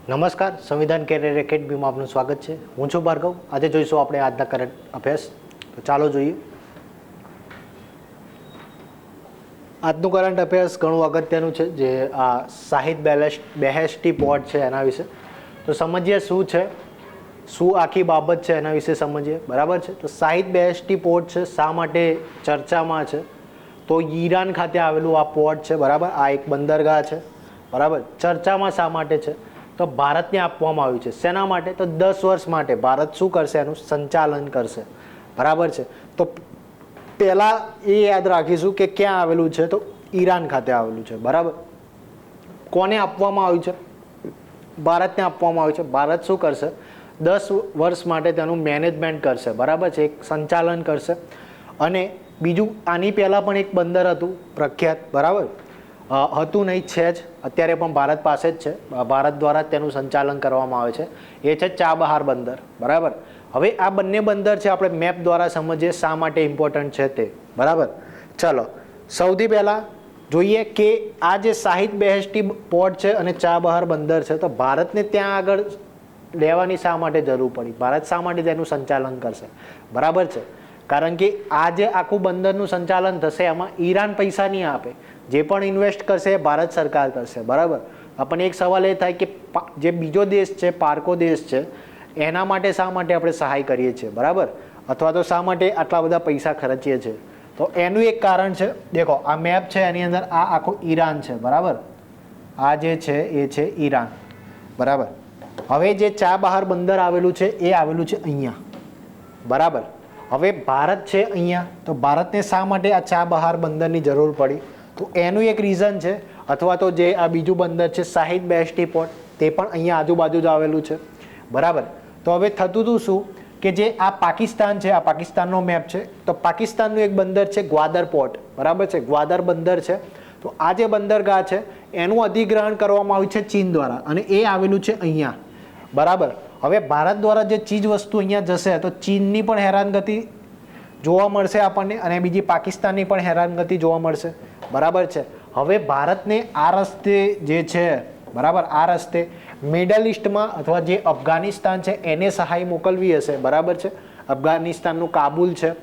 નમસ્કાર, સંવિધાન કેરિયર એકેડમીમાં આપનું સ્વાગત છે. હું છું ભાર્ગવ. આજે જોઈશું આપણે આજના કરંટ અફેર્સ. તો ચાલો જોઈએ. આજનું કરંટ અફેર્સ ઘણું અગત્યનું છે, જે આ શાહિદ બેહેસ્ટી પોર્ટ છે એના વિશે. તો સમજીએ શું છે, શું આખી બાબત છે એના વિશે સમજીએ. બરાબર છે. તો શાહિદ બેહેસ્ટી પોર્ટ છે, શા માટે ચર્ચામાં છે? તો ઈરાન ખાતે આવેલું આ પોર્ટ છે. બરાબર, આ એક બંદરગાહ છે. બરાબર, ચર્ચામાં શા માટે છે? તો ભારતને આપવામાં આવ્યું છે. શેના માટે? તો 10 વર્ષ માટે ભારત શું કરશે? એનું સંચાલન કરશે. બરાબર છે. તો પહેલાં એ યાદ રાખીશું કે ક્યાં આવેલું છે. તો ઈરાન ખાતે આવેલું છે. બરાબર, કોને આપવામાં આવ્યું છે? ભારતને આપવામાં આવ્યું છે. ભારત શું કરશે? 10 વર્ષ માટે તેનું મેનેજમેન્ટ કરશે. બરાબર છે, એક સંચાલન કરશે. અને બીજું, આની પહેલાં પણ એક બંદર હતું પ્રખ્યાત. બરાબર, હતું નહીં, છે જ અત્યારે પણ ભારત પાસે જ છે. ભારત દ્વારા તેનું સંચાલન કરવામાં આવે છે. એ છે ચાબહાર બંદર. બરાબર, હવે આ બંને બંદર છે, આપણે મેપ દ્વારા સમજીએ શા માટે ઇમ્પોર્ટન્ટ છે તે. બરાબર, ચલો સૌથી પહેલાં જોઈએ કે આ જે શાહિદ બેહેસ્ટી પોર્ટ છે અને ચાબહાર બંદર છે, તો ભારતને ત્યાં આગળ લેવાની શા માટે જરૂર પડી? ભારત શા માટે તેનું સંચાલન કરશે? બરાબર છે, કારણ કે આ જે આખું બંદરનું સંચાલન થશે એમાં ઈરાન પૈસા નહીં આપે. જે પણ ઇન્વેસ્ટ કરશે એ ભારત સરકાર કરશે. બરાબર, આપણને એક સવાલ એ થાય કે જે બીજો દેશ છે, પારકો દેશ છે, એના માટે શા માટે આપણે સહાય કરીએ છીએ? બરાબર, અથવા તો શા માટે આટલા બધા પૈસા ખર્ચીએ છીએ? તો એનું એક કારણ છે. દેખો, આ મેપ છે, એની અંદર આ આખું ઈરાન છે. બરાબર, આ જે છે એ છે ઈરાન. બરાબર, હવે જે ચાબહાર બંદર આવેલું છે એ આવેલું છે અહીંયા. બરાબર, હવે ભારત છે અહીંયા. તો ભારતને શા માટે આ ચાબહાર બંદરની જરૂર પડી? તો એનું એક રીઝન છે. અથવા તો જે આ બીજું બંદર છે શાહિદ બેહેસ્ટી પોર્ટ, તે પણ અહીંયા આજુબાજુ જ આવેલું છે. બરાબર, તો હવે થતું હતું શું કે જે આ પાકિસ્તાન છે, આ પાકિસ્તાનનો મેપ છે, તો પાકિસ્તાનનું એક બંદર છે ગ્વાદર પોર્ટ. બરાબર છે, ગ્વાદર બંદર છે. તો આ જે બંદરગાહ છે એનું અધિગ્રહણ કરવામાં આવ્યું છે ચીન દ્વારા, અને એ આવેલું છે અહીંયા. બરાબર, હવે ભારત દ્વારા જે ચીજ વસ્તુ અહીંયા જશે તો ચીનની પણ હેરાનગતિ જોવા મળશે આપણને, અને બીજી પાકિસ્તાનની પણ હેરાનગતિ જોવા મળશે. બરાબર છે, હવે ભારતને આ રસ્તે જે છે, બરાબર, આ રસ્તે મિડલ ઇસ્ટમાં અથવા જે અફઘાનિસ્તાન છે એને સહાય મોકલવી હશે. બરાબર છે, અફઘાનિસ્તાનનું કાબુલ છે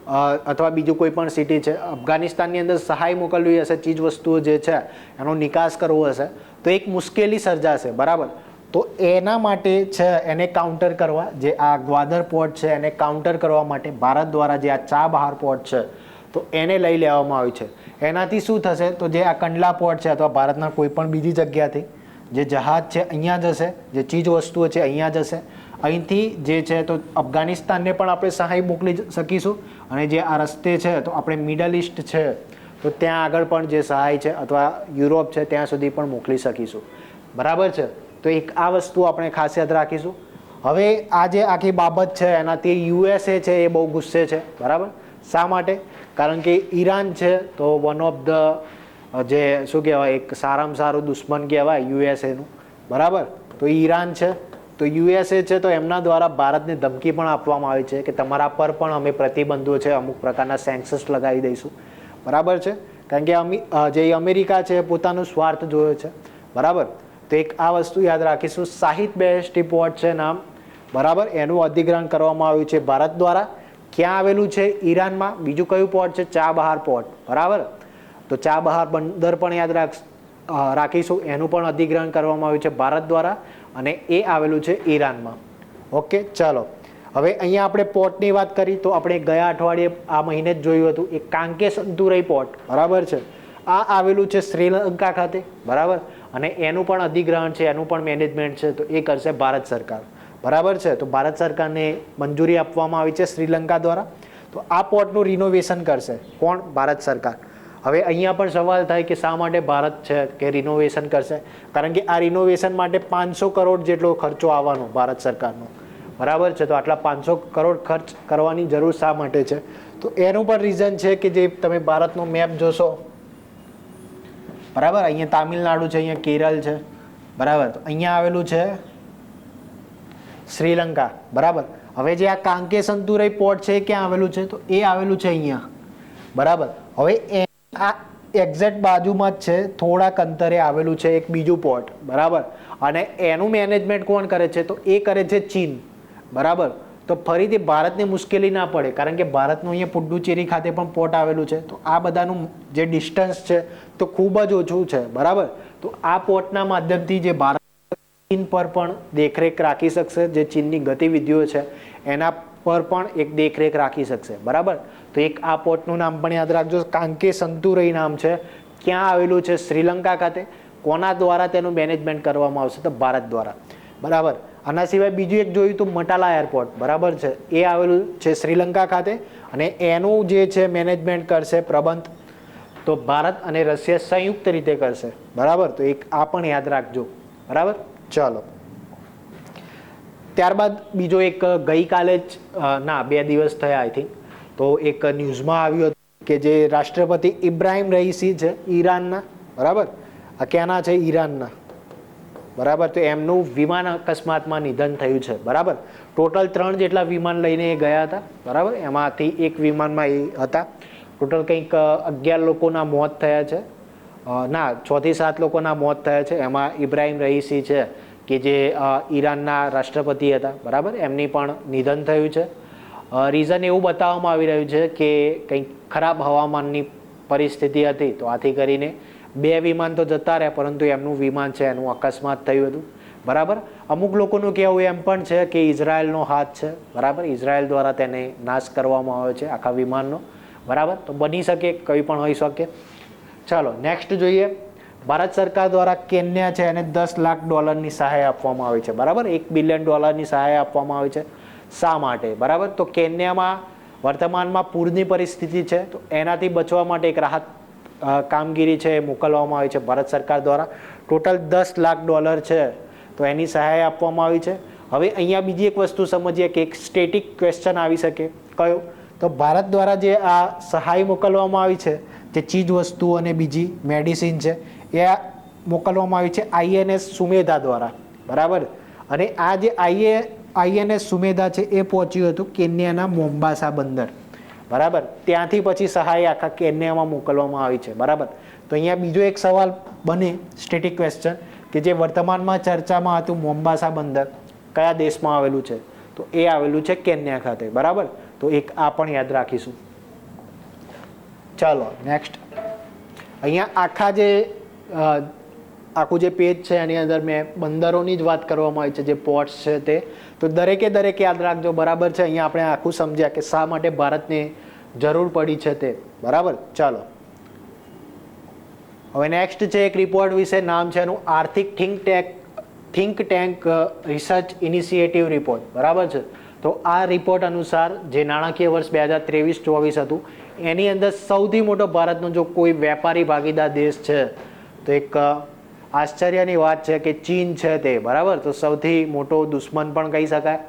અથવા બીજું કોઈ પણ સિટી છે, અફઘાનિસ્તાનની અંદર સહાય મોકલવી હશે, ચીજ વસ્તુઓ જે છે એનો નિકાસ કરવો હશે, તો એક મુશ્કેલી સર્જાશે. બરાબર, તો એના માટે છે એને કાઉન્ટર કરવા, જે આ ગ્વાદર પોર્ટ છે એને કાઉન્ટર કરવા માટે ભારત દ્વારા જે આ ચાબહાર પોર્ટ છે તો એને લઈ લેવામાં આવ્યું છે. એનાથી શું થશે? તો જે આ કંડલા પોર્ટ છે અથવા ભારતના કોઈ પણ બીજી જગ્યાથી જે જહાજ છે અહીંયા જશે, જે ચીજ વસ્તુઓ છે અહીંયા જશે. અહીંથી જે છે તો અફઘાનિસ્તાનને પણ આપણે સહાય મોકલી શકીશું, અને જે આ રસ્તે છે તો આપણે મિડલ ઇસ્ટ છે તો ત્યાં આગળ પણ જે સહાય છે અથવા યુરોપ છે ત્યાં સુધી પણ મોકલી શકીશું. બરાબર છે, તો એક આ વસ્તુ આપણે ખાસ યાદ રાખીશું. હવે આ જે આખી બાબત છે એનાથી યુએસએ છે એ બહુ ગુસ્સે છે. બરાબર, શા માટે? કારણ કે ઈરાન છે તો વન ઓફ ધ જે શું કહેવાય, એક સારામાં સારું દુશ્મન કહેવાય યુએસએનું. બરાબર, તો ઈરાન છે, તો યુએસએ છે, તો એમના દ્વારા ભારતને ધમકી પણ આપવામાં આવી છે કે તમારા પર પણ અમે પ્રતિબંધો છે, અમુક પ્રકારના સેન્કશન્સ લગાવી દઈશું. બરાબર છે, કારણ કે જે અમેરિકા છે પોતાનો સ્વાર્થ જોયો છે. બરાબર, તો એક આ વસ્તુ યાદ રાખીશું. શાહિદ બેહેસ્ટી પોર્ટ છે નામ. બરાબર, એનું અધિગ્રહણ કરવામાં આવ્યું છે ભારત દ્વારા. ક્યાં આવેલું છે? ઈરાનમાં. બીજું કયું પોર્ટ છે? Chabahar port. બરાબર, તો ચાબહાર બંદર પણ યાદ રાખીશું, એનું પણ અધિગ્રહણ કરવામાં આવ્યું છે ભારત દ્વારા, અને એ આવેલું છે ઈરાનમાં. ઓકે, ચાલો હવે અહીંયા આપણે પોર્ટની વાત કરી તો આપણે ગયા અઠવાડિયે આ મહિને જ જોયું હતું એક કાંકેસંતુરઈ પોર્ટ. બરાબર છે, આ આવેલું છે શ્રીલંકા ખાતે. બરાબર, અને એનું પણ અધિગ્રહણ છે, એનું પણ મેનેજમેન્ટ છે તો એ કરશે ભારત સરકાર. બરાબર છે, તો ભારત સરકારને મંજૂરી આપવામાં આવી છે શ્રીલંકા દ્વારા. તો આ પોર્ટનું રિનોવેશન કરશે કોણ? ભારત સરકાર. હવે અહીંયા પણ સવાલ થાય કે શા માટે ભારત છે કે રિનોવેશન કરશે? કારણ કે આ રિનોવેશન માટે 500 કરોડ જેટલો ખર્ચો આવવાનો ભારત સરકારનો. બરાબર છે, તો આટલા 500 કરોડ ખર્ચ કરવાની જરૂર શા માટે છે? તો એનું પણ રીઝન છે કે જે તમે ભારતનો મેપ જોશો, બરાબર, અહીંયા તામિલનાડુ છે, અહીંયા કેરળ છે. બરાબર, તો અહીંયા આવેલું છે શ્રીલંકા. બરાબર, હવે જે આ કાંકેસંતુરઈ પોર્ટ છે એ ક્યાં આવેલું છે? તો એ આવેલું છે અહીંયા. બરાબર, હવે આ એક્ઝેક્ટ બાજુમાં જ છે, થોડાક અંતરે આવેલું છે એક બીજું પોર્ટ, બરાબર. અને એનું મેનેજમેન્ટ કોણ કરે છે? તો એ કરે છે ચીન, બરાબર. તો ફરીથી ભારતને મુશ્કેલી ના પડે, કારણ કે ભારતનું અહીંયા પુડ્ડુચેરી ખાતે પણ પોર્ટ આવેલું છે. તો આ બધાનું જે ડિસ્ટન્સ છે તો ખૂબ જ ઓછું છે, બરાબર. તો આ પોર્ટના માધ્યમથી જે ભારત ચીન પર પણ દેખરેખ રાખી શકશે, જે ચીનની ગતિવિધિઓ છે એના પર પણ એક દેખરેખ રાખી શકશે, બરાબર. તો એક આ પોર્ટનું નામ પણ યાદ રાખજો, કાંકે સંતુરઈ નામ છે. ક્યાં આવેલું છે? શ્રીલંકા ખાતે. કોના દ્વારા તેનું મેનેજમેન્ટ કરવામાં આવશે? તો ભારત દ્વારા, બરાબર. આના સિવાય બીજું એક જોયું તો મટાલા એરપોર્ટ, બરાબર છે, એ આવેલું છે શ્રીલંકા ખાતે, અને એનું જે છે મેનેજમેન્ટ કરશે પ્રબંધ તો ભારત અને રશિયા સંયુક્ત રીતે કરશે, બરાબર. તો એક આ પણ યાદ રાખજો, બરાબર. ચાલો, ત્યારબાદ બીજો એક ગઈકાલે જ ના 2 દિવસ થયા આઈ થિંક, તો એક ન્યૂઝમાં આવ્યું હતું કે જે રાષ્ટ્રપતિ ઇબ્રાહિમ રઈસી છે ઈરાનના, બરાબર. આ ક્યાંના છે? ઈરાનના, બરાબર. તો એમનું વિમાન અકસ્માતમાં નિધન થયું છે, બરાબર. ટોટલ 3 જેટલા વિમાન લઈને એ ગયા હતા, બરાબર. એમાંથી એક વિમાનમાં એ હતા. ટોટલ કંઈક 11 લોકોના મોત થયા છે, ના 6 થી 7 લોકોના મોત થયા છે. એમાં ઇબ્રાહિમ રઈસી છે કે જે ઈરાનના રાષ્ટ્રપતિ હતા, બરાબર, એમની પણ નિધન થયું છે. રીઝન એવું બતાવવામાં આવી રહ્યું છે કે કંઈક ખરાબ હવામાનની પરિસ્થિતિ હતી, તો આથી કરીને 2 વિમાન તો જતા રહ્યા, પરંતુ એમનું વિમાન છે એનું અકસ્માત થયું હતું, બરાબર. અમુક લોકોનું કહેવું એમ પણ છે કે ઇઝરાયલનો હાથ છે, બરાબર. ઇઝરાયલ દ્વારા તેને નાશ કરવામાં આવ્યો છે આખા વિમાનનો, બરાબર. તો બની શકે, કંઈ પણ હોઈ શકે. ચાલો નેક્સ્ટ જોઈએ. ભારત સરકાર દ્વારા કેન્યા છે એને $10 લાખ સહાય આપવામાં આવી છે, બરાબર. $1 બિલિયન સહાય આપવામાં આવી છે. શા માટે? બરાબર. તો કેન્યામાં વર્તમાનમાં પૂરની પરિસ્થિતિ છે, તો એનાથી બચવા માટે એક રાહત કામગીરી છે એ મોકલવામાં આવી છે ભારત સરકાર દ્વારા. ટોટલ $10 લાખ છે, તો એની સહાય આપવામાં આવી છે. હવે અહીંયા બીજી એક વસ્તુ સમજીએ કે એક સ્ટેટિક ક્વેશ્ચન આવી શકે. કયો? તો ભારત દ્વારા જે આ સહાય મોકલવામાં આવી છે, જે ચીજ વસ્તુઓ અને બીજી મેડિસિન છે એ મોકલવામાં આવી છે INS સુમેધા દ્વારા, બરાબર. અને આ જે INS સુમેધા છે એ પહોંચ્યું હતું કેન્યાના મોમ્બાસા બંદર, બરાબર. ત્યાંથી પછી સહાય આખા કેન્યામાં મોકલવામાં આવી છે, બરાબર. તો અહીંયા બીજો એક સવાલ બને, સ્ટેટિક ક્વેશ્ચન, કે જે વર્તમાનમાં ચર્ચામાં હતું મોમ્બાસા બંદર કયા દેશમાં આવેલું છે? તો એ આવેલું છે કેન્યા ખાતે, બરાબર. તો એક આ પણ યાદ રાખીશું. ચાલો નેક્સ્ટ. અહીંયા આખા જે આખું જે પેજ છે એની અંદર મેં બંદરોની જ વાત કરવામાં આવી છે, જે પોર્ટ્સ છે તે. તો દરેક યાદ રાખજો, બરાબર છે. અહીંયા આપણે આખું સમજ્યા કે શા માટે ભારતને જરૂર પડી છે તે, બરાબર. ચાલો હવે નેક્સ્ટ છે એક રિપોર્ટ વિશે, નામ છે એનું આર્થિક think tank research initiative report, બરાબર છે. તો આ રિપોર્ટ અનુસાર જે નાણાકીય વર્ષ 2023-24 હતું એની અંદર સૌથી મોટો ભારતનો જો કોઈ વેપારી ભાગીદાર દેશ છે તો એક આશ્ચર્યની વાત છે કે ચીન છે તે, બરાબર. તો સૌથી મોટો દુશ્મન પણ કહી શકાય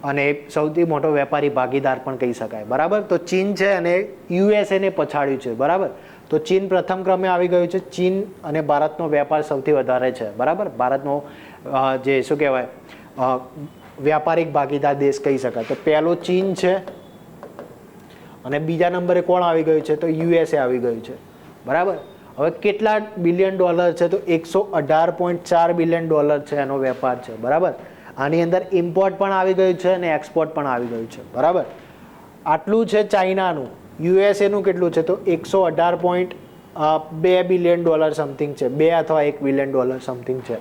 અને સૌથી મોટો વેપારી ભાગીદાર પણ કહી શકાય, બરાબર. તો ચીન છે અને USA ને પછાડ્યું છે, બરાબર. તો ચીન પ્રથમ ક્રમે આવી ગયું છે. ચીન અને ભારતનો વેપાર સૌથી વધારે છે, બરાબર. ભારતનો જે શું કહેવાય વ્યાપારિક ભાગીદાર દેશ કહી શકાય. તો પહેલો ચીન છે અને બીજા નંબરે કોણ આવી ગયું છે? તો USA આવી ગયું છે, બરાબર. હવે કેટલા બિલિયન ડોલર છે? તો $118.4 બિલિયન છે એનો વેપાર છે, બરાબર. આની અંદર ઇમ્પોર્ટ પણ આવી ગયું છે અને એક્સપોર્ટ પણ આવી ગયું છે, બરાબર. આટલું છે ચાઇનાનું. USA નું કેટલું છે? તો $118.2 બિલિયન સમથિંગ છે, 2 અથવા $1 બિલિયન સમથિંગ છે,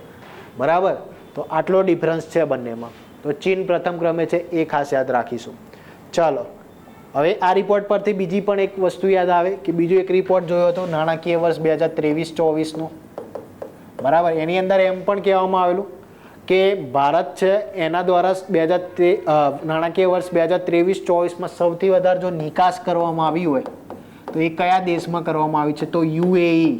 બરાબર. તો આટલો ડિફરન્સ છે બંનેમાં. તો ચીન પ્રથમ ક્રમે છે, એ ખાસ યાદ રાખીશું. ચાલો હવે આ રિપોર્ટ પરથી બીજી પણ એક વસ્તુ યાદ આવે કે બીજો એક રિપોર્ટ જોયો હતો નાણાકીય વર્ષ 2023-24 નો, બરાબર. એની અંદર એમ પણ કહેવામાં આવેલું કે ભારત છે એના દ્વારા નાણાકીય વર્ષ 2023-24 સૌથી વધારે જો નિકાસ કરવામાં આવી હોય તો એ કયા દેશમાં કરવામાં આવી છે? તો UAE,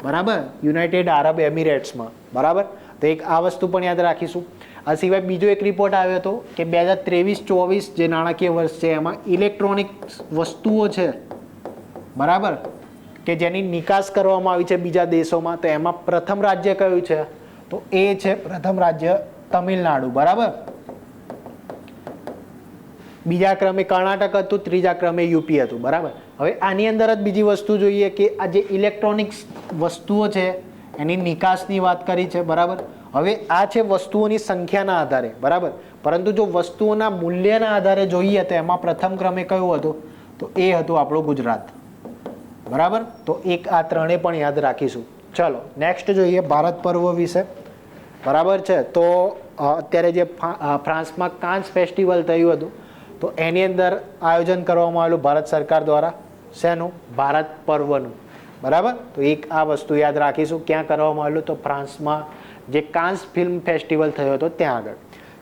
બરાબર, યુનાઇટેડ આરબ એમિરેટ્સમાં, બરાબર. તો એક આ વસ્તુ પણ યાદ રાખીશું. આ સિવાય બીજો એક રિપોર્ટ આવ્યો હતો કે 2023-24 જે નાણાકીય વર્ષ છે એમાં ઇલેક્ટ્રોનિક વસ્તુઓ છે, બરાબર, કે જેની નિકાસ કરવામાં આવી છે બીજા દેશોમાં, તો એમાં પ્રથમ રાજ્ય કયું છે? તો એ છે પ્રથમ રાજ્ય તમિલનાડુ, બરાબર. બીજા ક્રમે કર્ણાટક હતું, ત્રીજા ક્રમે UP હતું, બરાબર. હવે આની અંદર જ બીજી વસ્તુ જોઈએ કે આ જે ઇલેક્ટ્રોનિક્સ વસ્તુઓ છે એની નિકાસની વાત કરી છે, બરાબર. હવે આ છે વસ્તુઓની સંખ્યાના આધારે, બરાબર. પરંતુ જો વસ્તુઓના મૂલ્યના આધારે જોઈએ તો એમાં પ્રથમ ક્રમે કયું હતું? તો એ હતું આપણું ગુજરાત, બરાબર. તો એક આ ત્રણે પણ યાદ રાખીશું. ચલો નેક્સ્ટ જોઈએ ભારત પર્વ વિશે, બરાબર છે. તો અત્યારે જે ફ્રાન્સમાં કાન્સ ફેસ્ટિવલ થયું હતું તો એની અંદર આયોજન કરવામાં આવેલું ભારત સરકાર દ્વારા શેનું? ભારત પર્વનું, બરાબર. તો એક આ વસ્તુ યાદ રાખીશું. ક્યાં કરવામાં આવેલું? તો ફ્રાન્સમાં જે કાન્સ ફિલ્મ ફેસ્ટિવલ થયો હતો ત્યાં આગળ.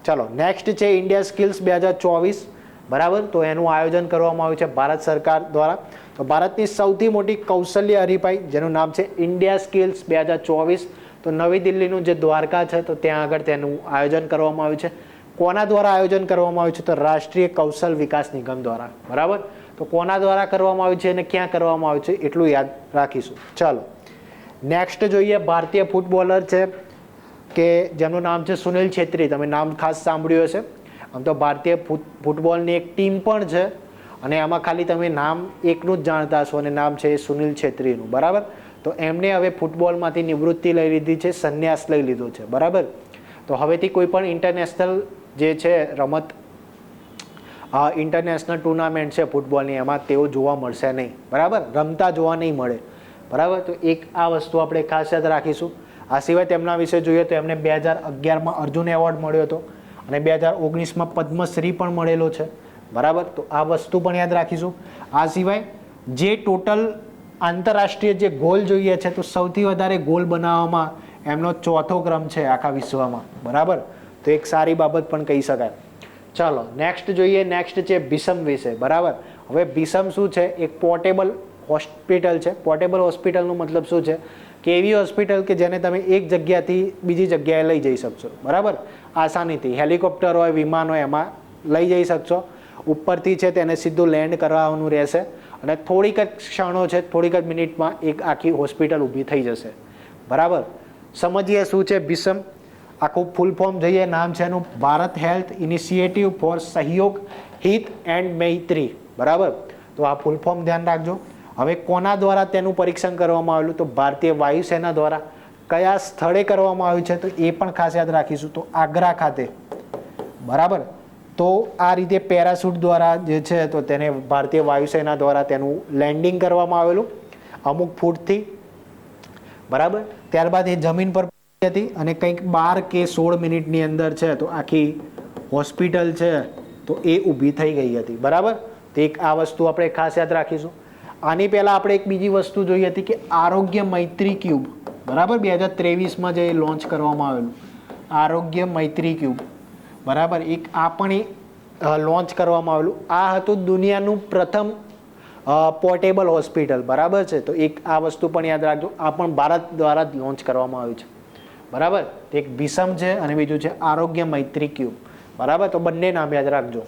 ચલો નેક્સ્ટ છે ઇન્ડિયા સ્કિલ્સ 2024, બરાબર. તો એનું આયોજન કરવામાં આવ્યું છે ભારત સરકાર દ્વારા. તો ભારતની સૌથી મોટી કૌશલ્ય હરીફાઈ જેનું નામ છે ઇન્ડિયા સ્કિલ્સ 2024, તો નવી દિલ્હીનું જે દ્વારકા છે તો ત્યાં આગળ તેનું આયોજન કરવામાં આવ્યું છે. કોના દ્વારા આયોજન કરવામાં આવ્યું છે? તો રાષ્ટ્રીય કૌશલ વિકાસ નિગમ દ્વારા, બરાબર. તો કોના દ્વારા કરવામાં આવ્યું છે અને ક્યાં કરવામાં આવ્યું છે એટલું યાદ રાખીશું. ચાલો નેક્સ્ટ જોઈએ ભારતીય ફૂટબોલર છે કે જેમનું નામ છે સુનિલ છેત્રી. તમે નામ ખાસ સાંભળ્યું હશે. આમ તો ભારતીય ફૂટબોલની એક ટીમ પણ છે અને આમાં ખાલી તમે નામ એકનું જ જાણતા હશો અને નામ છે સુનિલ છેત્રીનું, બરાબર. તો એમને હવે ફૂટબોલમાંથી નિવૃત્તિ લઈ લીધી છે, સંન્યાસ લઈ લીધો છે, બરાબર. તો હવેથી કોઈ પણ ઇન્ટરનેશનલ જે છે રમત, ઇન્ટરનેશનલ ટુર્નામેન્ટ છે ફૂટબોલની, એમાં તેઓ જોવા મળશે નહીં, બરાબર. રમતા જોવા નહીં મળે, બરાબર. તો એક આ વસ્તુ આપણે ખાસ યાદ રાખીશું. આ સિવાય તેમના વિશે જોઈએ તો એમને 2011માં અર્જુન એવોર્ડ મળ્યો હતો અને 2019માં પદ્મશ્રી પણ મળેલો છે, બરાબર. તો આ વસ્તુ પણ યાદ રાખીશું. આ સિવાય જે ટોટલ આંતરરાષ્ટ્રીય જે ગોલ જોઈએ છે તો સૌથી વધારે ગોલ બનાવવામાં એમનો 4થો ક્રમ છે આખા વિશ્વમાં, બરાબર. તો એક સારી બાબત પણ કહી શકાય. ચાલો નેક્સ્ટ જોઈએ. નેક્સ્ટ છે ભીષમ વિશે, બરાબર. હવે ભીષમ શું છે? એક પોર્ટેબલ હોસ્પિટલ છે. પોર્ટેબલ હોસ્પિટલનો મતલબ શું છે? કે એવી હોસ્પિટલ કે જેને તમે એક જગ્યાથી બીજી જગ્યાએ લઈ જઈ શકશો, બરાબર. આસાનીથી હેલિકોપ્ટર હોય, વિમાન હોય, એમાં લઈ જઈ શકશો. ઉપરથી છે તેને સીધું લેન્ડ કરવાનું રહેશે અને થોડીક જ ક્ષણો છે, થોડીક જ મિનિટમાં એક આખી હોસ્પિટલ ઊભી થઈ જશે, બરાબર. સમજીએ શું છે ભીષમ. આખું ફૂલ ફોર્મ જોઈએ. નામ છે એનું ભારત હેલ્થ ઇનિશિયેટિવ ફોર સહયોગ હિત એન્ડ મૈત્રી, બરાબર. તો આ ફૂલ ફોર્મ ધ્યાન રાખજો. હવે કોના દ્વારા તેનું પરીક્ષણ કરવામાં આવેલું? તો ભારતીય વાયુસેના દ્વારા. કયા સ્થળે કરવામાં આવ્યું છે? તો એ પણ ખાસ યાદ રાખીશું. તો આગ્રા ખાતે, બરાબર. તો આ રીતે પેરાશૂટ દ્વારા જે છે તો તેને ભારતીય વાયુસેના દ્વારા તેનું લેન્ડિંગ કરવામાં આવેલું અમુક ફૂટથી, બરાબર. ત્યારબાદ એ જમીન પર હતી અને કંઈક 12 કે 16 મિનિટની અંદર છે તો આખી હોસ્પિટલ છે તો એ ઊભી થઈ ગઈ હતી, બરાબર. તો એક આ વસ્તુ આપણે ખાસ યાદ રાખીશું. આની પહેલાં આપણે એક બીજી વસ્તુ જોઈ હતી કે આરોગ્ય મૈત્રી ક્યુબ, બરાબર. 2023માં જે લોન્ચ કરવામાં આવેલું આરોગ્ય મૈત્રી ક્યુબ, બરાબર. એક આ પણ લોન્ચ કરવામાં આવેલું. આ હતું દુનિયાનું પ્રથમ પોર્ટેબલ હોસ્પિટલ, બરાબર છે. તો એક આ વસ્તુ પણ યાદ રાખજો. આ પણ ભારત દ્વારા જ લોન્ચ કરવામાં આવ્યું છે, બરાબર. એક ભીષમ છે અને બીજું છે આરોગ્ય મૈત્રી ક્યુબ, બરાબર. તો બંને નામ યાદ રાખજો.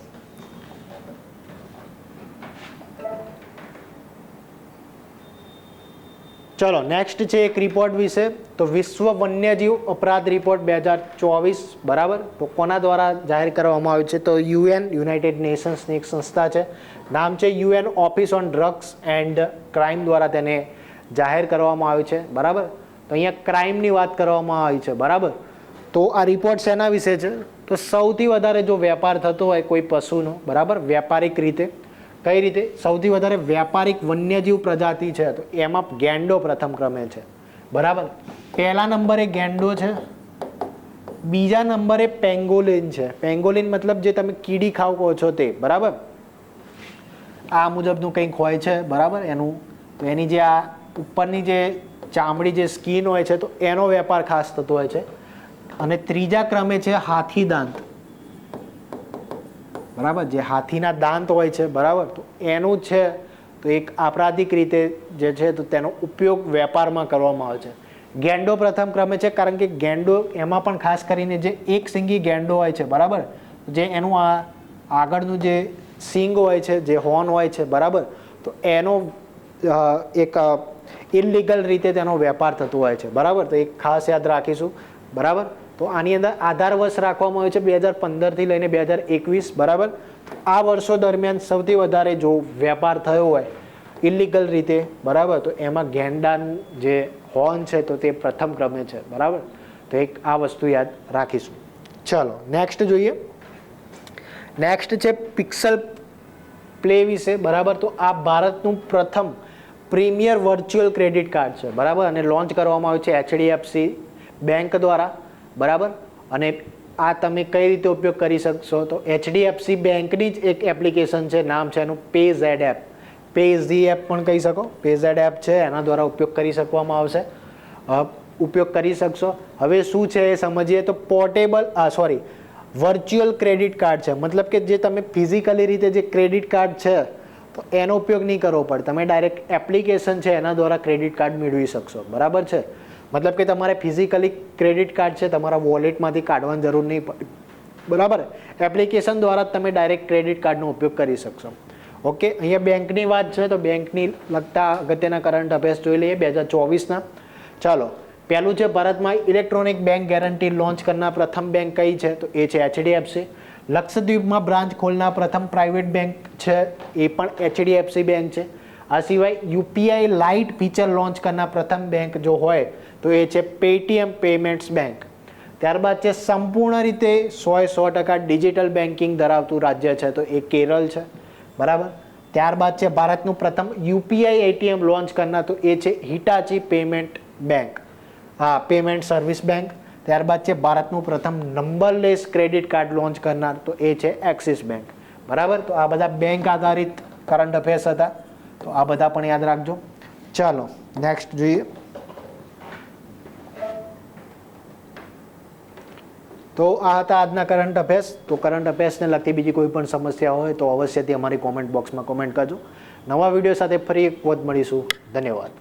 ચલો નેક્સ્ટ છે એક રિપોર્ટ વિશે. તો વિશ્વ વન્યજીવ અપરાધ રિપોર્ટ 2024, બરાબર. તો કોના દ્વારા જાહેર કરવામાં આવ્યું છે? તો યુનાઇટેડ નેશન્સની એક સંસ્થા છે. નામ છે UN office on drugs and crime દ્વારા તેને જાહેર કરવામાં આવ્યું છે, બરાબર. તો અહીંયા ક્રાઇમની વાત કરવામાં આવી છે, બરાબર. તો આ રિપોર્ટ શેના વિશે છે? તો સૌથી વધારે જો વેપાર થતો હોય કોઈ પશુનો, બરાબર, વ્યાપારિક રીતે, કઈ રીતે? સૌથી વધારે વ્યાપારિક વન્યજીવ પ્રજાતિ છે તો એમાં ગેંડો પ્રથમ ક્રમે છે, બરાબર. પહેલા નંબરે ગેંડો છે, બીજા નંબરે પેંગોલિન છે. પેંગોલિન મતલબ જે તમે કીડી ખાવ કહો છો તે, બરાબર. આ મુજબનું કંઈક હોય છે, બરાબર. એનું તો એની જે આ ઉપરની જે ચામડી જે સ્કિન હોય છે તો એનો વેપાર ખાસ થતો હોય છે. અને ત્રીજા ક્રમે છે હાથી દાંત, બરાબર. જે હાથીના દાંત હોય છે, બરાબર. તો એનું છે તો એક આપરાધિક રીતે જે છે તો તેનો ઉપયોગ વેપારમાં કરવામાં આવે છે. ગેંડો પ્રથમ ક્રમે છે કારણ કે ગેંડો એમાં પણ ખાસ કરીને જે એક સિંગી ગેંડો હોય છે, બરાબર. જે એનું આ આગળનું જે સિંગ હોય છે, જે હોર્ન હોય છે, બરાબર. તો એનો એક ઇલીગલ રીતે તેનો વેપાર થતો હોય છે, બરાબર. તો એક ખાસ યાદ રાખીશું, બરાબર. તો આની અંદર આધાર વર્ષ રાખવામાં આવ્યો છે 2015થી લઈને 2021, બરાબર. આ વર્ષો દરમિયાન સૌથી વધારે જો વેપાર થયો હોય ઇલીગલ રીતે, બરાબર. તો એમાં ગેંડાનું જે હોર્ન છે તો તે પ્રથમ ક્રમે છે, બરાબર. તો એક આ વસ્તુ યાદ રાખીશું. ચલો નેક્સ્ટ જોઈએ. નેક્સ્ટ છે પિક્સલ પ્લે વિશે, બરાબર. તો આ ભારતનું પ્રથમ પ્રીમિયર વર્ચ્યુઅલ ક્રેડિટ કાર્ડ છે, બરાબર. અને લોન્ચ કરવામાં આવ્યું છે HDFC બેંક દ્વારા, બરાબર. અને આ તમે કઈ રીતે ઉપયોગ કરી શકશો? તો HDFC બેંકની જ એક એપ્લિકેશન છે, નામ છે એનું PayZ એપ. PayZ એપ પણ કહી શકો. PayZ એપ છે, એના દ્વારા ઉપયોગ કરી શકવામાં આવશે, ઉપયોગ કરી શકશો. હવે શું છે એ સમજીએ. તો વર્ચ્યુઅલ ક્રેડિટ કાર્ડ છે, મતલબ કે જે તમે ફિઝિકલી રીતે જે ક્રેડિટ કાર્ડ છે તો એનો ઉપયોગ નહીં કરવો પડે, તમે ડાયરેક્ટ એપ્લિકેશન છે એના દ્વારા ક્રેડિટ કાર્ડ મેળવી શકશો, બરાબર છે. મતલબ કે તમારે ફિઝિકલી ક્રેડિટ કાર્ડ છે તમારા વોલેટમાંથી કાઢવાની જરૂર નહીં પડે, બરાબર. એપ્લિકેશન દ્વારા તમે ડાયરેક્ટ ક્રેડિટ કાર્ડનો ઉપયોગ કરી શકશો. ઓકે, અહીંયા બેંકની વાત છે તો બેંકની લગતા અગત્યના કરંટ અફેર્સ જોઈ લઈએ 2024ના. ચાલો, પહેલું છે ભારતમાં ઇલેક્ટ્રોનિક બેંક ગેરંટી લોન્ચ કરનાર પ્રથમ બેંક કઈ છે? તો એ છે HDFC. લક્ષદ્વીપમાં બ્રાન્ચ ખોલનાર પ્રથમ પ્રાઇવેટ બેંક છે એ પણ HDFC બેંક છે. આ સિવાય UPI લાઇટ ફીચર લોન્ચ કરનાર પ્રથમ બેંક જો હોય તો એ છે પેટીએમ પેમેન્ટ્સ બેંક. ત્યારબાદ છે સંપૂર્ણ રીતે 100% ડિજિટલ બેન્કિંગ ધરાવતું રાજ્ય છે તો એ કેરળ છે, બરાબર. ત્યારબાદ છે ભારતનું પ્રથમ UPI ATM લોન્ચ કરનાર તો એ છે Hitachi payment bank, payment service bank. ત્યારબાદ છે ભારતનું પ્રથમ નંબરલેસ ક્રેડિટ કાર્ડ લોન્ચ કરનાર તો એ છે એક્સિસ બેંક, બરાબર. તો આ બધા બેંક આધારિત કરંટ અફેર્સ હતા, તો આ બધા પણ યાદ રાખજો. ચાલો નેક્સ્ટ જોઈએ. તો આ હતા આજના કરંટ અફેર્સ. તો કરંટ અફેર્સને લગતી બીજી કોઈ પણ સમસ્યા હોય તો અવશ્યથી અમારી કોમેન્ટ બોક્સમાં કોમેન્ટ કરજો. નવા વિડીયો સાથે ફરી એક વખત મળીશું. ધન્યવાદ.